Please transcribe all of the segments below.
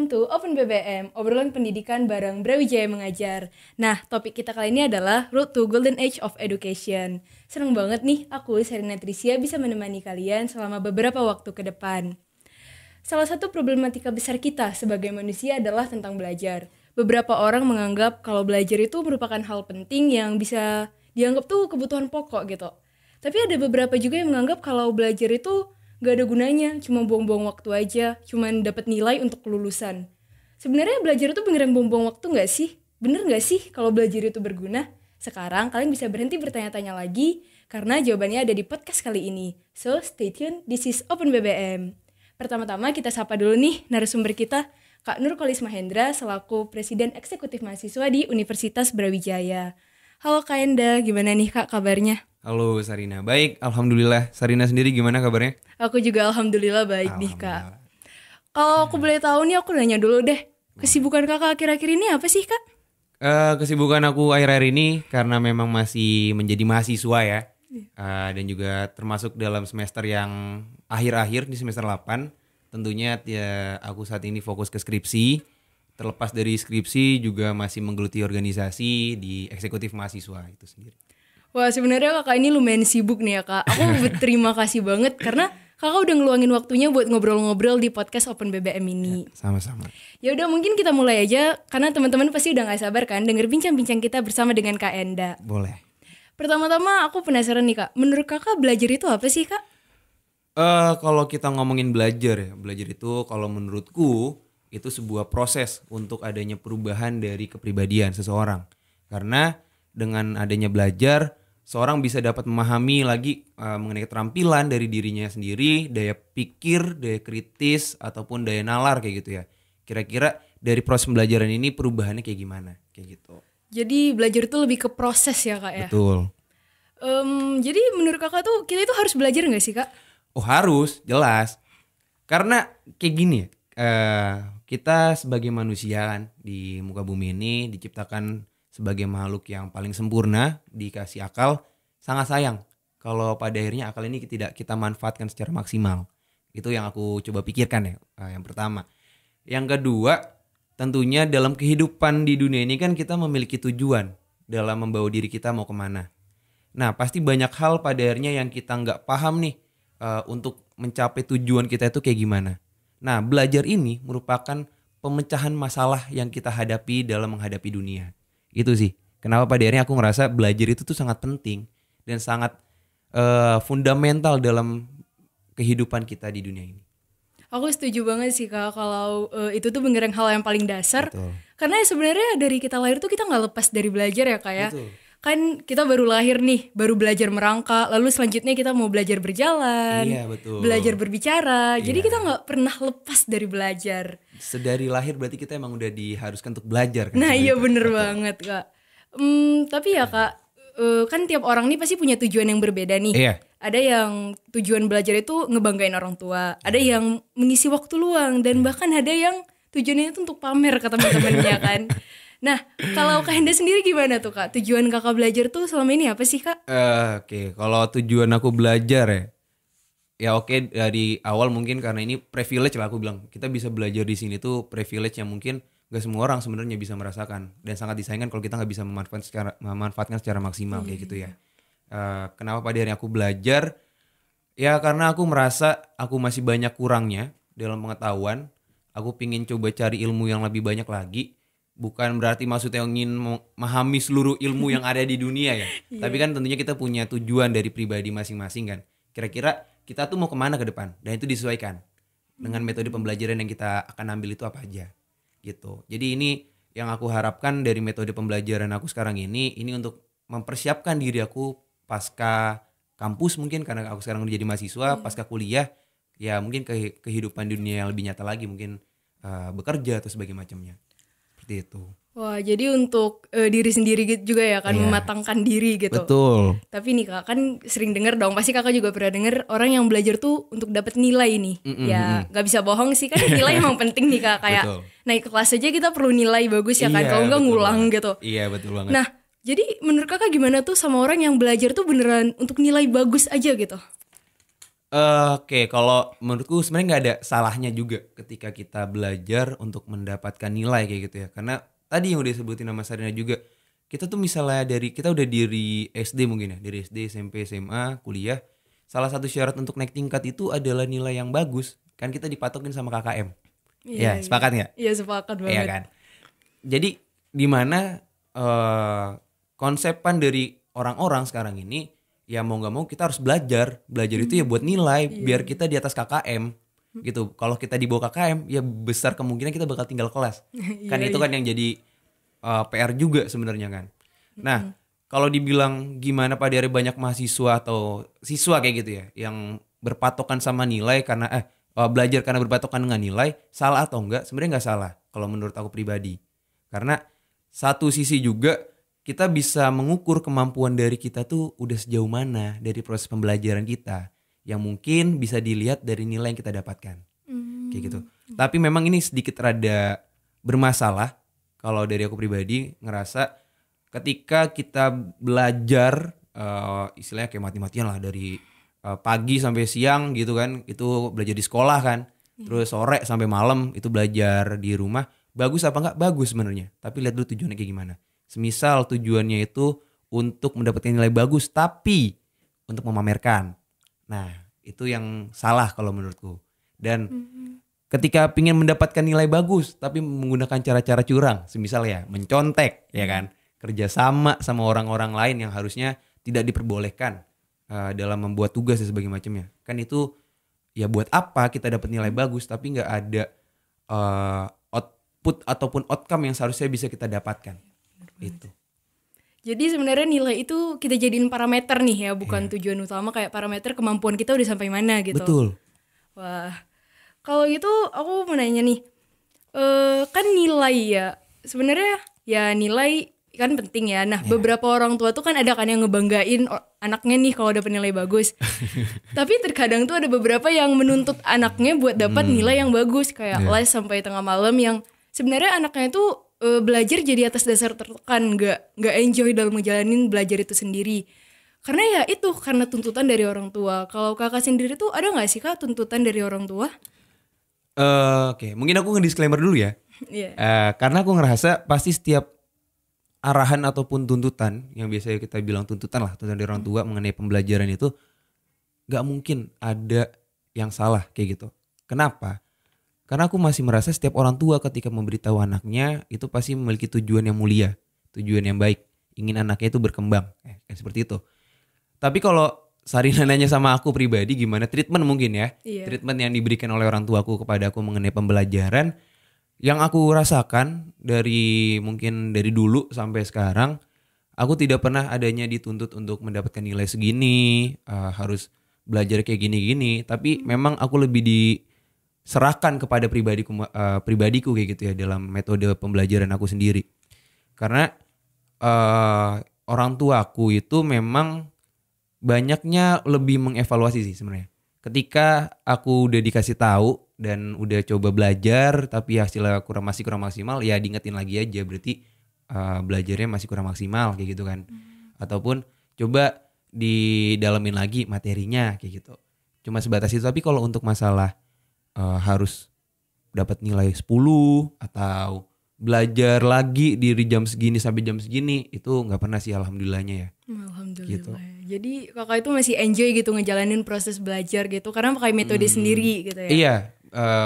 welcome to Open BBM, obrolan pendidikan bareng Brawijaya Mengajar. Nah, topik kita kali ini adalah Road to Golden Age of Education. Seneng banget nih, aku Serena Tricia bisa menemani kalian selama beberapa waktu ke depan. Salah satu problematika besar kita sebagai manusia adalah tentang belajar. Beberapa orang menganggap kalau belajar itu merupakan hal penting yang bisa dianggap tuh kebutuhan pokok gitu. Tapi ada beberapa juga yang menganggap kalau belajar itu gak ada gunanya, cuma buang-buang waktu aja, cuma dapat nilai untuk kelulusan. Sebenarnya belajar itu beneran buang-buang waktu gak sih? Bener gak sih kalau belajar itu berguna? Sekarang kalian bisa berhenti bertanya-tanya lagi, karena jawabannya ada di podcast kali ini. So stay tuned, this is Open BBM. Pertama-tama kita sapa dulu nih narasumber kita, Kak Nurkolis Mahendra selaku Presiden Eksekutif Mahasiswa di Universitas Brawijaya. Halo Kak Enda, gimana nih Kak kabarnya? Halo Sarina, baik, alhamdulillah. Sarina sendiri gimana kabarnya? Aku juga alhamdulillah baik nih Kak. Kalau aku boleh tahu nih, aku nanya dulu deh. Kesibukan Kakak akhir-akhir ini apa sih Kak? Kesibukan aku akhir-akhir ini karena memang masih menjadi mahasiswa ya. Dan juga termasuk dalam semester yang akhir-akhir di semester 8. Tentunya ya, aku saat ini fokus ke skripsi. Terlepas dari skripsi juga masih menggeluti organisasi di eksekutif mahasiswa itu sendiri. Wah, sebenarnya Kakak ini lumayan sibuk nih ya Kak. Aku berterima kasih banget karena Kakak udah ngeluangin waktunya buat ngobrol-ngobrol di podcast Open BBM ini. Ya, sama-sama. Ya udah, mungkin kita mulai aja karena teman-teman pasti udah gak sabar kan denger bincang-bincang kita bersama dengan Kak Enda. Boleh. Pertama-tama aku penasaran nih Kak, menurut Kakak belajar itu apa sih Kak? Kalau kita ngomongin belajar ya, belajar itu kalau menurutku itu sebuah proses untuk adanya perubahan dari kepribadian seseorang. Karena dengan adanya belajar, seorang bisa dapat memahami lagi mengenai keterampilan dari dirinya sendiri, daya pikir, daya kritis, ataupun daya nalar kayak gitu ya. Kira-kira dari proses pembelajaran ini perubahannya kayak gimana? Kayak gitu. Jadi belajar itu lebih ke proses ya Kak ya? Betul. Jadi menurut Kakak tuh kita itu harus belajar gak sih Kak? Oh harus, jelas. Karena kayak gini ya, kita sebagai manusia kan di muka bumi ini diciptakan sebagai makhluk yang paling sempurna, dikasih akal, sangat sayang kalau pada akhirnya akal ini tidak kita manfaatkan secara maksimal. Itu yang aku coba pikirkan ya, yang pertama. Yang kedua, tentunya dalam kehidupan di dunia ini kan kita memiliki tujuan dalam membawa diri kita mau kemana. Nah pasti banyak hal pada akhirnya yang kita nggak paham nih untuk mencapai tujuan kita itu kayak gimana. Nah belajar ini merupakan pemecahan masalah yang kita hadapi dalam menghadapi dunia. Itu sih kenapa pada akhirnya aku ngerasa belajar itu tuh sangat penting dan sangat fundamental dalam kehidupan kita di dunia ini. Aku setuju banget sih Kak kalau itu tuh beneran hal yang paling dasar. Betul. Karena sebenarnya dari kita lahir tuh kita nggak lepas dari belajar ya Kak ya. Betul. Kan kita baru lahir nih, baru belajar merangkak, lalu selanjutnya kita mau belajar berjalan, Iya, betul. belajar berbicara. Jadi Iya. kita nggak pernah lepas dari belajar. Sedari lahir berarti kita emang udah diharuskan untuk belajar kan. Nah iya Itu. bener Betul. banget Kak. Tapi ya Kak, kan tiap orang nih pasti punya tujuan yang berbeda nih. Iya. Ada yang tujuan belajar itu ngebanggain orang tua, ada yang mengisi waktu luang, dan bahkan ada yang tujuannya itu untuk pamer ke teman-temannya kan. Nah, kalau Kak Henda sendiri gimana tuh Kak? Tujuan Kakak belajar tuh selama ini apa sih Kak? Oke, kalau tujuan aku belajar ya oke, dari awal mungkin karena ini privilege lah aku bilang. Kita bisa belajar di sini tuh privilege yang mungkin gak semua orang sebenarnya bisa merasakan dan sangat disayangkan kalau kita nggak bisa memanfaatkan secara maksimal kayak gitu ya. Kenapa pada akhirnya aku belajar? Ya karena aku merasa aku masih banyak kurangnya dalam pengetahuan. Aku pingin coba cari ilmu yang lebih banyak lagi. Bukan berarti maksudnya ingin memahami seluruh ilmu yang ada di dunia ya. Tapi kan tentunya kita punya tujuan dari pribadi masing-masing kan. Kira-kira kita tuh mau kemana ke depan. Dan itu disesuaikan dengan metode pembelajaran yang kita akan ambil itu apa aja. Gitu. Jadi ini yang aku harapkan dari metode pembelajaran aku sekarang ini untuk mempersiapkan diri aku pasca kampus mungkin karena aku sekarang menjadi mahasiswa, pasca kuliah ya mungkin kehidupan dunia yang lebih nyata lagi, mungkin bekerja atau sebagainya macamnya. Seperti itu. Wah, jadi untuk diri sendiri gitu juga ya kan, Iya. mematangkan diri gitu. Betul. Tapi nih Kak, kan sering denger dong, pasti Kakak juga pernah denger orang yang belajar tuh untuk dapat nilai nih. Ya nggak bisa bohong sih, kan nilai emang penting nih Kak. Kayak Betul. naik kelas aja kita perlu nilai bagus ya kan, Iya, kalau nggak betul ngulang banget. gitu. Iya betul banget. Nah, jadi menurut Kakak gimana tuh sama orang yang belajar tuh beneran untuk nilai bagus aja gitu? Oke, kalau menurutku sebenarnya nggak ada salahnya juga ketika kita belajar untuk mendapatkan nilai kayak gitu ya. Karena tadi yang udah disebutin sama Sarina juga, kita tuh misalnya kita udah dari SD mungkin ya, dari SD, SMP, SMA, kuliah. Salah satu syarat untuk naik tingkat itu adalah nilai yang bagus. Kan kita dipatokin sama KKM. Iya, Ya, iya. sepakat nggak? Iya, sepakat Iya banget. kan. Jadi di mana konsepan dari orang-orang sekarang ini ya mau nggak mau kita harus belajar. Belajar itu ya buat nilai biar Iya. kita di atas KKM gitu. Kalau kita di bawah KKM ya besar kemungkinan kita bakal tinggal kelas. Kan Iya, itu iya. kan yang jadi PR juga sebenarnya kan. Nah, kalau dibilang gimana pada hari banyak mahasiswa atau siswa kayak gitu ya yang berpatokan sama nilai karena belajar karena berpatokan dengan nilai, salah atau enggak? Sebenarnya nggak salah kalau menurut aku pribadi. Karena satu sisi juga kita bisa mengukur kemampuan dari kita tuh udah sejauh mana dari proses pembelajaran kita yang mungkin bisa dilihat dari nilai yang kita dapatkan. Kayak gitu. Tapi memang ini sedikit rada bermasalah kalau dari aku pribadi ngerasa ketika kita belajar istilahnya kayak mati-matian lah dari pagi sampai siang gitu kan, itu belajar di sekolah kan, terus sore sampai malam itu belajar di rumah, bagus apa enggak? Bagus sebenarnya, tapi lihat dulu tujuannya kayak gimana. Semisal tujuannya itu untuk mendapatkan nilai bagus tapi untuk memamerkan, nah itu yang salah kalau menurutku. Dan ketika ingin mendapatkan nilai bagus tapi menggunakan cara-cara curang, semisal ya mencontek ya kan, kerjasama sama orang-orang lain yang harusnya tidak diperbolehkan dalam membuat tugas dan sebagainya macamnya, kan itu ya buat apa kita dapat nilai bagus tapi nggak ada output ataupun outcome yang seharusnya bisa kita dapatkan itu. Jadi sebenarnya nilai itu kita jadiin parameter nih ya, bukan Iya. tujuan utama, kayak parameter kemampuan kita udah sampai mana gitu. Betul. Wah, kalau gitu aku mau nanya nih, kan nilai ya, sebenarnya ya nilai kan penting ya. Nah, Ya. beberapa orang tua tuh kan ada kan yang ngebanggain anaknya nih kalau dapat nilai bagus. Tapi terkadang tuh ada beberapa yang menuntut anaknya buat dapat nilai yang bagus, kayak Ya. les sampai tengah malam, yang sebenarnya anaknya tuh belajar jadi atas dasar tertekan, nggak enjoy dalam ngejalanin belajar itu sendiri. Karena ya itu karena tuntutan dari orang tua. Kalau kakak sendiri tuh ada nggak sih kak tuntutan dari orang tua? Oke, mungkin aku nge-disclaimer dulu ya. Iya. Karena aku ngerasa pasti setiap arahan ataupun tuntutan yang biasanya kita bilang tuntutan lah, tuntutan dari orang tua mengenai pembelajaran itu nggak mungkin ada yang salah kayak gitu. Kenapa? Karena aku masih merasa setiap orang tua ketika memberitahu anaknya itu pasti memiliki tujuan yang mulia, tujuan yang baik, ingin anaknya itu berkembang, kayak seperti itu. Tapi kalau Sarina nanya sama aku pribadi gimana treatment mungkin ya, Iya. treatment yang diberikan oleh orang tuaku kepada aku mengenai pembelajaran, yang aku rasakan dari mungkin dari dulu sampai sekarang, aku tidak pernah adanya dituntut untuk mendapatkan nilai segini, harus belajar kayak gini-gini. Tapi memang aku lebih diserahkan kepada pribadiku kayak gitu ya dalam metode pembelajaran aku sendiri. Karena orang tuaku itu memang banyaknya lebih mengevaluasi sih sebenarnya. Ketika aku udah dikasih tahu dan udah coba belajar tapi hasilnya masih kurang maksimal, ya diingetin lagi aja berarti belajarnya masih kurang maksimal kayak gitu kan. Ataupun coba didalemin lagi materinya kayak gitu. Cuma sebatas itu. Tapi kalau untuk masalah harus dapat nilai 10 atau belajar lagi dari jam segini sampai jam segini, itu nggak pernah sih alhamdulillahnya ya. Alhamdulillah. Gitu. Jadi kakak itu masih enjoy gitu ngejalanin proses belajar gitu karena pakai metode sendiri gitu ya. Iya,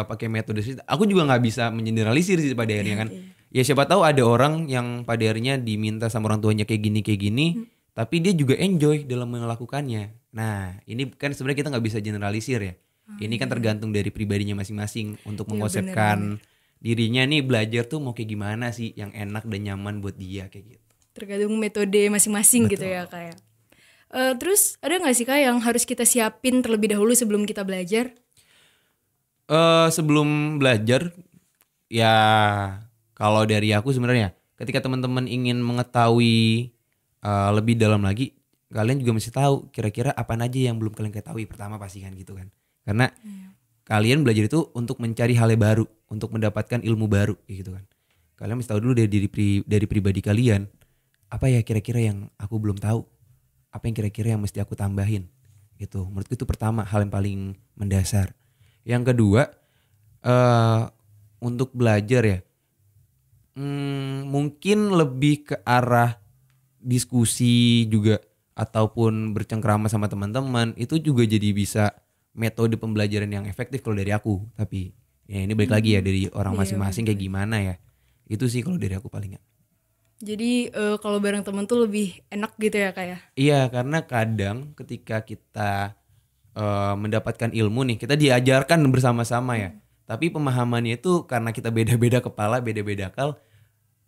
pakai metode sih. Aku juga nggak bisa mengeneralisir sih pada akhirnya kan. Ya siapa tahu ada orang yang pada akhirnya diminta sama orang tuanya kayak gini, tapi dia juga enjoy dalam melakukannya. Nah, ini kan sebenarnya kita nggak bisa generalisir ya. Ini kan tergantung dari pribadinya masing-masing untuk Iya, mengonsepkan dirinya nih belajar tuh mau kayak gimana sih yang enak dan nyaman buat dia kayak gitu. Tergantung metode masing-masing gitu ya kayak. Terus ada nggak sih kak yang harus kita siapin terlebih dahulu sebelum kita belajar? Sebelum belajar ya kalau dari aku sebenarnya ketika teman-teman ingin mengetahui lebih dalam lagi, kalian juga mesti tahu kira-kira apa aja yang belum kalian ketahui pertama pasti kan gitu kan. Karena kalian belajar itu untuk mencari hal yang baru, untuk mendapatkan ilmu baru gitu kan. Kalian mesti tahu dulu dari pribadi kalian, apa ya kira-kira yang aku belum tahu, apa yang kira-kira yang mesti aku tambahin Gitu. Menurutku itu pertama, hal yang paling mendasar. Yang kedua, untuk belajar ya, mungkin lebih ke arah diskusi juga ataupun bercengkrama sama teman-teman, itu juga jadi bisa metode pembelajaran yang efektif kalau dari aku. Tapi ya ini balik lagi ya dari orang Iya, masing-masing kayak bener. gimana ya. Itu sih kalau dari aku paling. Jadi kalau bareng temen tuh lebih enak gitu ya Kak ya? Iya, karena kadang ketika kita mendapatkan ilmu nih, kita diajarkan bersama-sama ya. Tapi pemahamannya itu karena kita beda-beda kepala, beda-beda akal,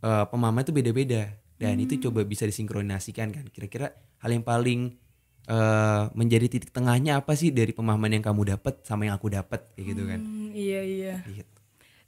pemahaman itu beda-beda. Dan itu coba bisa disinkronasikan kan. Kira-kira hal yang paling menjadi titik tengahnya apa sih dari pemahaman yang kamu dapat sama yang aku dapat kayak gitu kan. Iya iya. Gitu.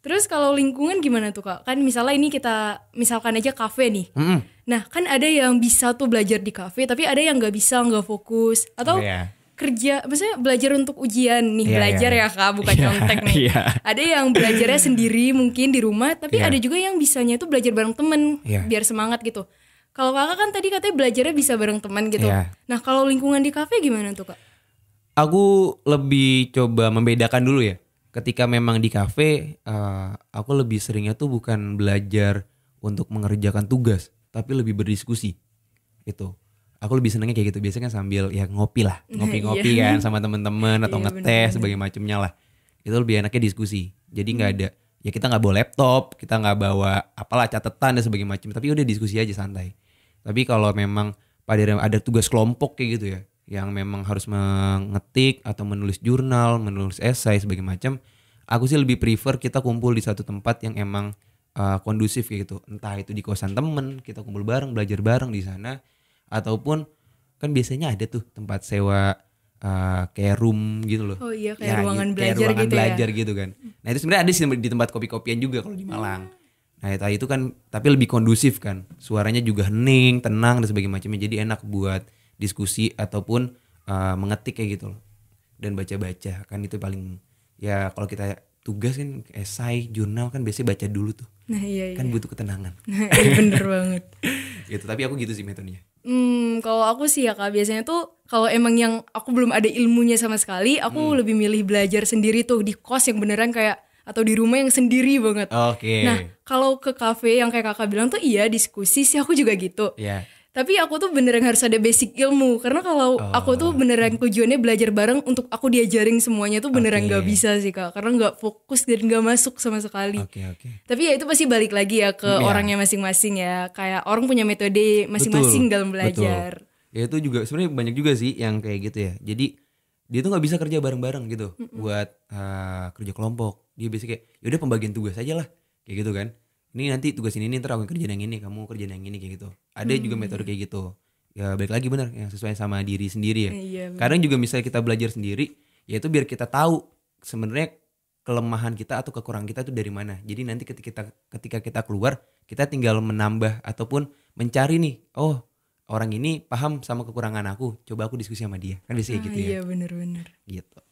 Terus kalau lingkungan gimana tuh Kak? Kan misalnya ini kita misalkan aja kafe nih. Mm-mm. Nah kan ada yang bisa tuh belajar di kafe, tapi ada yang nggak bisa, nggak fokus. Oh Atau ya. kerja, maksudnya belajar untuk ujian nih, Iya, belajar iya, ya Kak, bukan iya. nyontek nih. Iya. Ada yang belajarnya sendiri mungkin di rumah, tapi Iya. ada juga yang bisanya itu belajar bareng temen, Iya. biar semangat gitu. Kalau Kakak kan tadi katanya belajarnya bisa bareng teman gitu. Iya. Nah kalau lingkungan di kafe gimana tuh Kak? Aku lebih coba membedakan dulu ya. Ketika memang di kafe, aku lebih seringnya tuh bukan belajar untuk mengerjakan tugas, tapi lebih berdiskusi. Itu. Aku lebih senengnya kayak gitu. Biasanya kan sambil ya ngopi lah, ngopi-ngopi Iya. kan sama teman-teman atau Iya, ngeteh bener-bener. sebagai macamnya lah. Itu lebih enaknya diskusi. Jadi nggak ada, ya kita nggak bawa laptop, kita nggak bawa apalah catatan dan sebagainya macam. Tapi udah diskusi aja santai. Tapi kalau memang pada ada tugas kelompok kayak gitu ya, yang memang harus mengetik atau menulis jurnal, menulis esai sebagai macam, aku sih lebih prefer kita kumpul di satu tempat yang emang kondusif kayak gitu. Entah itu di kosan temen, kita kumpul bareng, belajar bareng di sana, ataupun kan biasanya ada tuh tempat sewa kayak room gitu loh. Oh iya, kayak Ya, ruangan kayak belajar ruangan gitu ya. belajar gitu kan. Nah itu sebenarnya ada sih di tempat kopi-kopian juga kalau di Malang. Nah itu kan tapi lebih kondusif kan, suaranya juga hening, tenang dan sebagainya macamnya, jadi enak buat diskusi ataupun mengetik kayak gitu loh, dan baca-baca kan itu paling ya kalau kita tugas kan esai, jurnal kan biasanya baca dulu tuh, Nah iya kan iya. butuh ketenangan Iya bener banget. gitu. Tapi aku gitu sih metodenya. Kalau aku sih ya Kak, biasanya tuh kalau emang yang aku belum ada ilmunya sama sekali, aku lebih milih belajar sendiri tuh di kos yang beneran kayak atau di rumah yang sendiri banget. Oke. Nah, kalau ke kafe yang kayak Kakak bilang tuh iya diskusi sih aku juga gitu. Ya. Tapi aku tuh beneran harus ada basic ilmu karena kalau aku tuh beneran tujuannya belajar bareng untuk aku diajarin semuanya tuh beneran Oke. nggak bisa sih Kak, karena nggak fokus dan nggak masuk sama sekali. Oke. Tapi ya itu pasti balik lagi ya ke Ya. orangnya masing-masing ya. Kayak orang punya metode masing-masing dalam belajar. Betul. Ya itu juga sebenarnya banyak juga sih yang kayak gitu ya. Jadi dia tuh nggak bisa kerja bareng-bareng gitu buat kerja kelompok. Dia biasanya kayak yaudah pembagian tugas aja lah kayak gitu kan. Ini nanti tugas ini ntar aku kerjain yang ini, kamu kerjain yang ini kayak gitu. Ada juga metode kayak gitu. Ya balik lagi benar yang sesuai sama diri sendiri ya. Iya, bener. Kadang juga misalnya kita belajar sendiri, ya itu biar kita tahu sebenarnya kelemahan kita atau kekurangan kita itu dari mana. Jadi nanti ketika kita keluar, kita tinggal menambah ataupun mencari nih, oh orang ini paham sama kekurangan aku, coba aku diskusi sama dia. Kan bisa kayak gitu ya. Iya bener-bener. Gitu.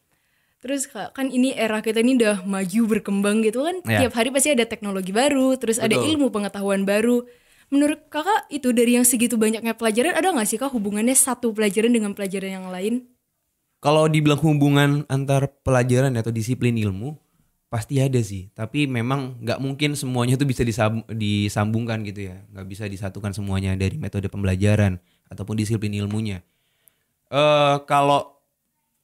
Terus Kak, kan ini era kita ini udah maju berkembang gitu kan. Ya. Tiap hari pasti ada teknologi baru, terus ada Betul. ilmu pengetahuan baru. Menurut Kakak itu dari yang segitu banyaknya pelajaran, ada gak sih Kak hubungannya satu pelajaran dengan pelajaran yang lain? Kalau dibilang hubungan antar pelajaran atau disiplin ilmu, pasti ada sih. Tapi memang nggak mungkin semuanya tuh bisa disambungkan gitu ya. Nggak bisa disatukan semuanya dari metode pembelajaran ataupun disiplin ilmunya. Kalau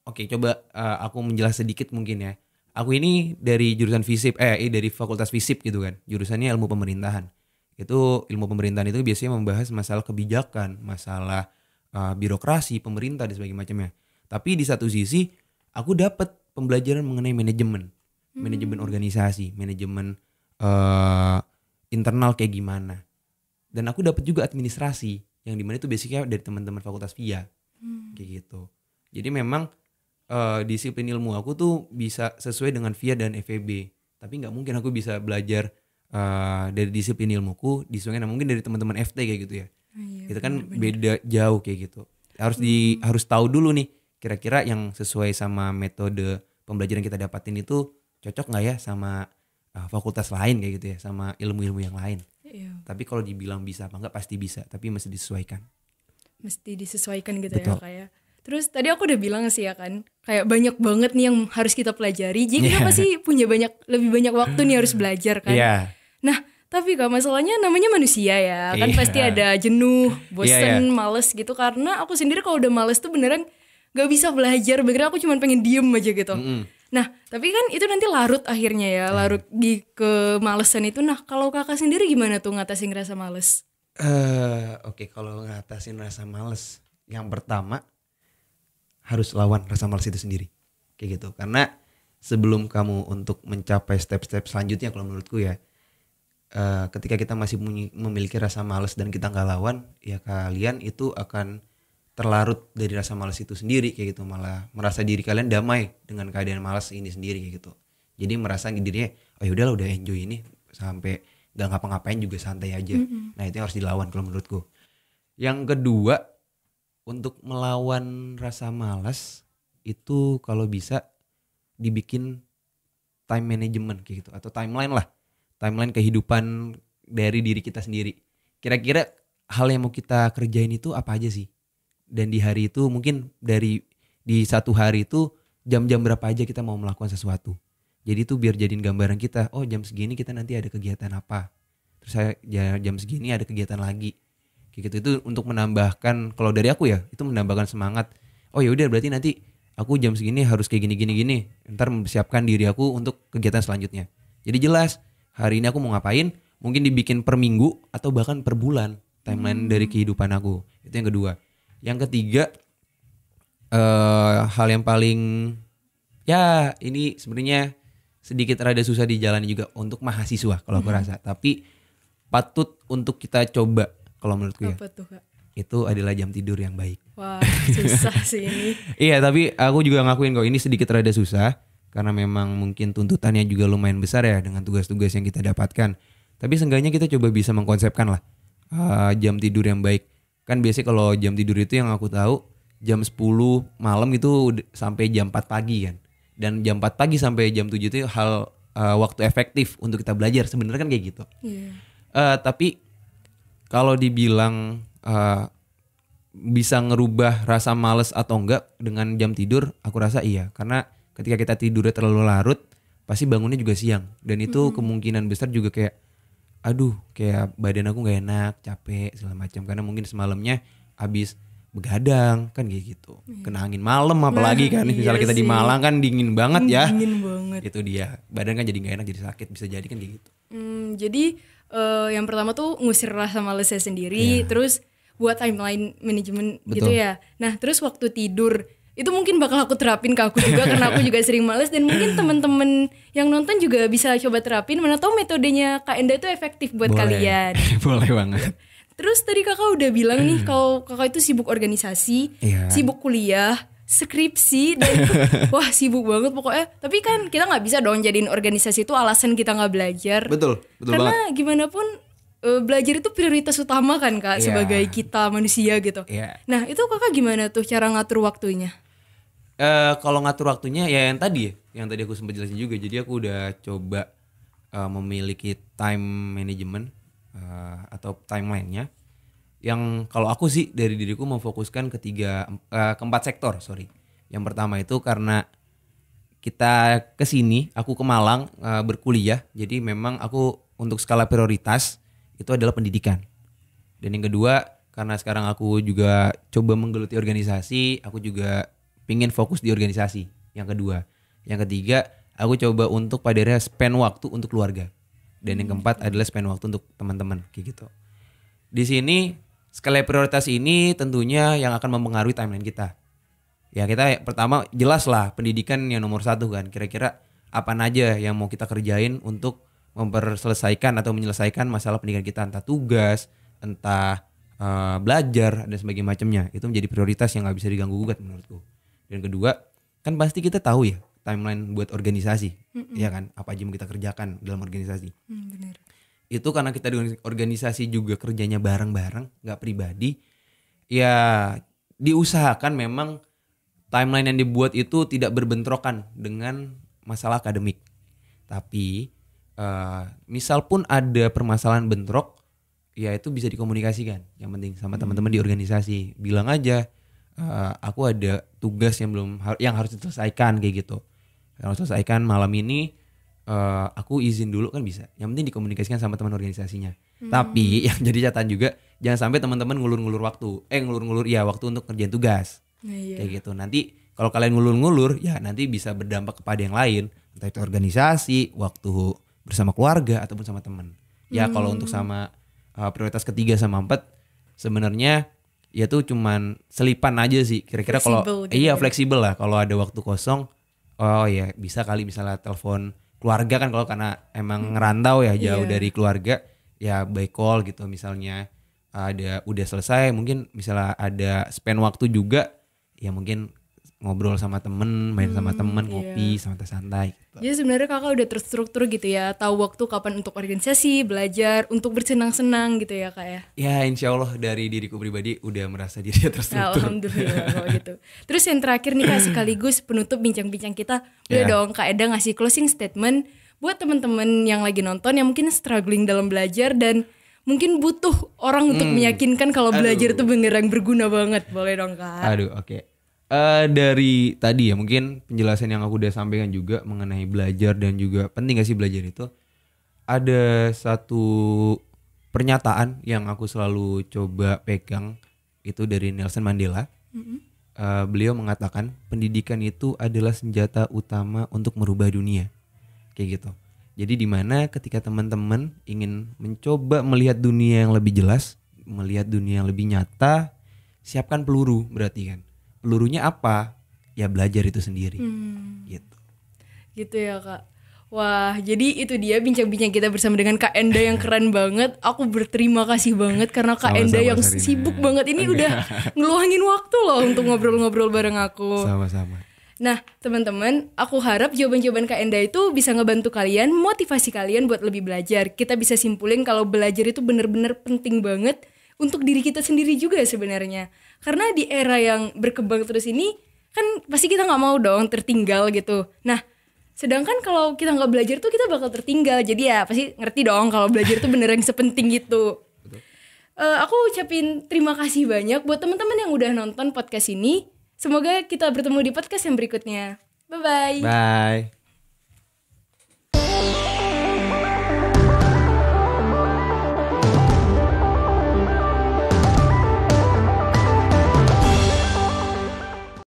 oke, coba aku menjelas sedikit mungkin ya. Aku ini dari jurusan FISIP, dari Fakultas FISIP gitu kan. Jurusannya ilmu pemerintahan. Itu ilmu pemerintahan itu biasanya membahas masalah kebijakan, masalah birokrasi, pemerintah dan sebagainya macamnya. Tapi di satu sisi aku dapat pembelajaran mengenai manajemen, manajemen organisasi, manajemen internal kayak gimana. Dan aku dapat juga administrasi yang dimana itu basicnya dari teman-teman Fakultas VIA, kayak gitu. Jadi memang disiplin ilmu aku tuh bisa sesuai dengan VIA dan FEB, tapi nggak mungkin aku bisa belajar dari disiplin ilmuku disesuaikan mungkin dari teman-teman FT kayak gitu ya. Itu kan beda jauh kayak gitu. Harus tahu dulu nih kira-kira yang sesuai sama metode pembelajaran kita dapatin itu cocok nggak ya sama fakultas lain kayak gitu ya, sama ilmu-ilmu yang lain. Iya. Tapi kalau dibilang bisa apa enggak pasti bisa, tapi mesti disesuaikan. Mesti disesuaikan gitu Betul. ya Kak ya. Terus tadi aku udah bilang sih ya kan, kayak banyak banget nih yang harus kita pelajari. Jadi kita Iya. pasti punya lebih banyak waktu nih harus belajar kan. Iya. Nah, tapi Kak, masalahnya namanya manusia ya. Kan Iya. pasti ada jenuh, bosen, Iya. males gitu. Karena aku sendiri kalau udah males tuh beneran gak bisa belajar. Beneran aku cuma pengen diem aja gitu. Nah, tapi kan itu nanti larut akhirnya ya. Larut di kemalesan itu. Nah, kalau kakak sendiri gimana tuh ngatasin rasa males? Oke, kalau ngatasin rasa males, yang pertama harus lawan rasa males itu sendiri, kayak gitu. Karena sebelum kamu untuk mencapai step-step selanjutnya, kalau menurutku ya, ketika kita masih memiliki rasa males dan kita nggak lawan, ya kalian itu akan terlarut dari rasa males itu sendiri, kayak gitu. Malah merasa diri kalian damai dengan keadaan malas ini sendiri, kayak gitu. Jadi merasa dirinya, oh ya udahlah, udah enjoy ini sampai nggak ngapa-ngapain juga santai aja. Nah itu yang harus dilawan kalau menurutku. Yang kedua, untuk melawan rasa malas itu kalau bisa dibikin time management kayak gitu, atau timeline lah, timeline kehidupan dari diri kita sendiri. Kira-kira hal yang mau kita kerjain itu apa aja sih, dan di hari itu mungkin di satu hari itu jam-jam berapa aja kita mau melakukan sesuatu. Jadi itu biar jadiin gambaran kita, oh jam segini kita nanti ada kegiatan apa, terus jam segini ada kegiatan lagi. Kayak gitu, itu untuk menambahkan, kalau dari aku ya itu menambahkan semangat. Oh ya udah, berarti nanti aku jam segini harus kayak gini. Ntar mempersiapkan diri aku untuk kegiatan selanjutnya. Jadi jelas hari ini aku mau ngapain, mungkin dibikin per minggu atau bahkan per bulan timeline dari kehidupan aku. Itu yang kedua. Yang ketiga, hal yang paling ya ini sebenarnya sedikit rada susah dijalani juga untuk mahasiswa kalau aku rasa, tapi patut untuk kita coba. Kalau menurutku ya, Apa tuh Kak? itu adalah jam tidur yang baik. Wah, susah sih ini. Iya, tapi aku juga ngakuin kok ini sedikit rada susah karena memang mungkin tuntutannya juga lumayan besar ya dengan tugas-tugas yang kita dapatkan. Tapi seenggaknya kita coba bisa mengkonsepkan lah jam tidur yang baik. Kan biasanya kalau jam tidur itu yang aku tahu jam 10 malam itu sampai jam 4 pagi kan. Dan jam 4 pagi sampai jam 7 itu waktu efektif untuk kita belajar. Sebenarnya kan kayak gitu. Tapi kalau dibilang bisa ngerubah rasa males atau enggak dengan jam tidur, aku rasa iya. Karena ketika kita tidurnya terlalu larut, pasti bangunnya juga siang. Dan itu kemungkinan besar juga kayak, aduh kayak badan aku gak enak, capek segala macam. Karena mungkin semalamnya habis begadang kan kayak gitu. Kena angin malam apalagi kan. Misalnya kita di Malang kan dingin banget ya. Dingin banget. Itu dia, badan kan jadi gak enak, jadi sakit, bisa jadi kan kayak gitu. Jadi yang pertama tuh ngusir rasa malesnya sendiri, terus buat timeline manajemen gitu ya. Nah terus waktu tidur itu mungkin bakal aku terapin ke aku juga karena aku juga sering males, dan mungkin teman-teman yang nonton juga bisa coba terapin. Mana tahu metodenya Kak Enda itu efektif buat kalian. Boleh banget. Terus tadi kakak udah bilang nih kalau kakak itu sibuk organisasi, sibuk kuliah, skripsi, dan wah sibuk banget pokoknya. Tapi kan kita nggak bisa dong jadiin organisasi itu alasan kita nggak belajar. Betul Karena banget. gimana pun belajar itu prioritas utama kan Kak, sebagai kita manusia gitu. Nah itu kakak gimana tuh cara ngatur waktunya? Kalau ngatur waktunya ya yang tadi aku sempat jelasin juga. Jadi aku udah coba memiliki time management atau timelinenya. Yang kalau aku sih dari diriku memfokuskan keempat sektor. Yang pertama itu karena kita kesini, aku ke Malang berkuliah. Jadi memang aku untuk skala prioritas itu adalah pendidikan. Dan yang kedua karena sekarang aku juga coba menggeluti organisasi, aku juga pingin fokus di organisasi. Yang kedua, yang ketiga aku coba untuk pada akhirnya spend waktu untuk keluarga. Dan yang keempat adalah spend waktu untuk teman-teman kayak gitu. Di sini skala prioritas ini tentunya yang akan mempengaruhi timeline kita. Ya kita pertama jelas lah pendidikan yang nomor 1 kan. Kira-kira apa aja yang mau kita kerjain untuk memperselesaikan atau menyelesaikan masalah pendidikan kita, entah tugas, entah belajar dan sebagainya macamnya. Itu menjadi prioritas yang nggak bisa diganggu gugat menurutku. Dan kedua, kan pasti kita tahu ya timeline buat organisasi, ya kan? Apa aja yang kita kerjakan dalam organisasi. Bener. Itu karena kita di organisasi juga kerjanya bareng-bareng, nggak pribadi. Ya diusahakan memang timeline yang dibuat itu tidak berbentrokan dengan masalah akademik. Tapi misal pun ada permasalahan bentrok, ya itu bisa dikomunikasikan. Yang penting sama teman-teman di organisasi, bilang aja aku ada tugas yang yang harus diselesaikan kayak gitu. Yang harus selesaikan malam ini, aku izin dulu kan bisa. Yang penting dikomunikasikan sama teman organisasinya. Tapi yang jadi catatan juga jangan sampai teman-teman ngulur-ngulur waktu. Ngulur-ngulur ya waktu untuk kerjaan tugas. Iya. Kayak gitu. Nanti kalau kalian ngulur-ngulur ya nanti bisa berdampak kepada yang lain. Entah itu organisasi, waktu bersama keluarga ataupun sama teman. Ya kalau untuk sama prioritas ketiga sama 4 sebenarnya ya tuh cuman selipan aja sih. Kira-kira kalau Fleksibel gitu ya. fleksibel lah. Kalau ada waktu kosong, oh ya bisa kali misalnya telepon keluarga kan kalau karena emang ngerantau ya jauh Iya. dari keluarga ya by call gitu misalnya udah selesai mungkin misalnya ada spend waktu juga ya mungkin ngobrol sama temen main sama temen ngopi santai-santai gitu. Jadi sebenarnya kakak udah terstruktur gitu ya, tahu waktu kapan untuk organisasi, belajar, untuk bersenang-senang gitu ya kak ya. Ya insya Allah dari diriku pribadi udah merasa dirinya Nah, terstruktur. alhamdulillah kalau gitu. Terus yang terakhir nih kak, sekaligus penutup bincang-bincang kita, boleh Ya. dong kak Eda ngasih closing statement buat teman-teman yang lagi nonton yang mungkin struggling dalam belajar dan mungkin butuh orang untuk meyakinkan kalau belajar itu beneran berguna banget, boleh dong kak. Aduh oke. Dari tadi ya mungkin penjelasan yang aku udah sampaikan juga mengenai belajar dan juga penting gak sih belajar itu. Ada satu pernyataan yang aku selalu coba pegang itu dari Nelson Mandela. Beliau mengatakan pendidikan itu adalah senjata utama untuk merubah dunia. Kayak gitu. Jadi dimana ketika teman-teman ingin mencoba melihat dunia yang lebih jelas, melihat dunia yang lebih nyata, siapkan peluru berarti kan. Pelurunya apa? Ya belajar itu sendiri. Gitu. Gitu ya kak. Wah, jadi itu dia bincang-bincang kita bersama dengan Kak Enda yang keren banget. Aku berterima kasih banget karena Kak Sama-sama, Enda yang Sarina. sibuk banget ini udah ngeluangin waktu loh untuk ngobrol-ngobrol bareng aku. Sama-sama. Nah, teman-teman, aku harap jawaban-jawaban Kak Enda itu bisa ngebantu kalian, motivasi kalian buat lebih belajar. Kita bisa simpulin kalau belajar itu benar-benar penting banget untuk diri kita sendiri juga sebenarnya. Karena di era yang berkembang terus ini, kan pasti kita nggak mau dong tertinggal gitu. Nah, sedangkan kalau kita nggak belajar tuh kita bakal tertinggal. Jadi ya pasti ngerti dong kalau belajar tuh beneran sepenting itu. Aku ucapin terima kasih banyak buat teman-teman yang udah nonton podcast ini. Semoga kita bertemu di podcast yang berikutnya. Bye-bye. Bye.